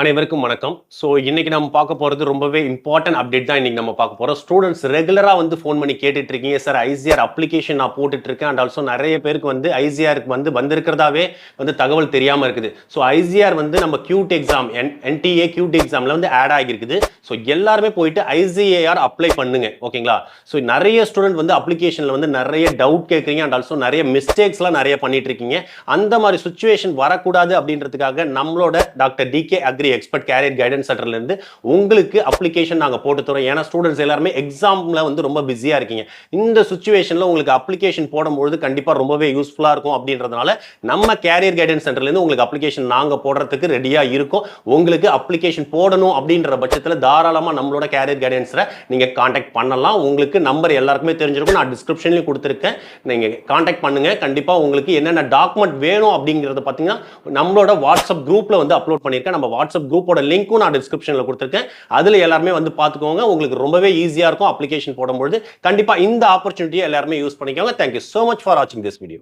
அனைவருக்கும் வணக்கம். ஸோ இன்னைக்கு நம்ம பார்க்க போகிறது ரொம்பவே இம்பார்ட்டன்ட் அப்டேட் தான் இன்னைக்கு நம்ம பார்க்க போகிறோம். ஸ்டூடெண்ட்ஸ் ரெகுலராக வந்து ஃபோன் பண்ணி கேட்டுட்டு இருக்கீங்க, சார் ஐசிஆர் அப்ளிகேஷன் நான் போட்டுட்டு இருக்கேன். அண்ட் ஆல்சோ நிறைய பேருக்கு வந்து ஐசிஆருக்கு வந்து வந்திருக்கிறதாவே வந்து தகவல் தெரியாமல் இருக்குது. ஸோ ஐசிஆர் வந்து நம்ம கியூட் எக்ஸாம் என்டிஏ கியூட் எக்ஸாமில் வந்து ஆட் ஆகியிருக்குது. ஸோ எல்லாருமே போயிட்டு ஐசிஏஆர் அப்ளை பண்ணுங்க, ஓகேங்களா? ஸோ நிறைய ஸ்டூடெண்ட் வந்து அப்ளிகேஷனில் வந்து நிறைய டவுட் கேட்குறீங்க. அண்ட் ஆல்சோ நிறைய மிஸ்டேக்ஸ்லாம் நிறைய பண்ணிட்டு இருக்கீங்க. அந்த மாதிரி சுச்சுவேஷன் வரக்கூடாது அப்படின்றதுக்காக நம்மளோட doctor DK agri expert career guidance சென்டர்ல இருந்து உங்களுக்கு அப்ளிகேஷன் நாங்க போட்டு தரோம். ஏன்னா ஸ்டூடெண்ட்ஸ் எல்லாருமே எக்ஸாம்ல வந்து ரொம்ப பிஸியா இருக்கீங்க. இந்த சுச்சுவேஷன்ல உங்களுக்கு அப்ளிகேஷன் போடும்போது கண்டிப்பா ரொம்பவே யூஸ்ஃபுல்லா இருக்கும் அப்படின்றதுனால நம்ம கேரியர் கைடன்ஸ் சென்டர்ல இருந்து உங்களுக்கு அப்ளிகேஷன் நாங்க போடுறதுக்கு ரெடியா இருக்கோம். உங்களுக்கு அப்ளிகேஷன் போடணும் அப்படின்ற பட்சத்தில் தாராளமா நம்மளோட கேரியர் கைடன்ஸ்ல நீங்க கான்டாக்ட் பண்ணலாம். உங்களுக்கு நம்பர் எல்லாருக்குமே தெரிஞ்சிருக்கும், நான் டிஸ்கிரிப்ஷன்லயும் கொடுத்துருக்கேன். நீங்க கான்டாக்ட் பண்ணுங்க. கண்டிப்பா உங்களுக்கு என்னென்ன டாக்குமெண்ட் வேணும் அப்படிங்கறத பாத்தீங்கன்னா நம்மளோட வாட்ஸ்அப் குரூப்ல வந்து அப்லோட் பண்ணிருக்கேன். நம்ம வாட்ஸ்அப் குரூப்போட லிங்க்கும் நான் டிஸ்கிரிப்ஷன்ல கொடுத்திருக்கேன். அதுல எல்லாருமே வந்து பாத்துக்கோங்க. உங்களுக்கு ரொம்பவே ஈஸியா இருக்கும் அப்ளிகேஷன் போடும்போது. கண்டிப்பா இந்த ஆப்பர்ச்சுனிட்டியை எல்லாருமே யூஸ் பண்ணிக்கோங்க. Thank you so much for watching this video.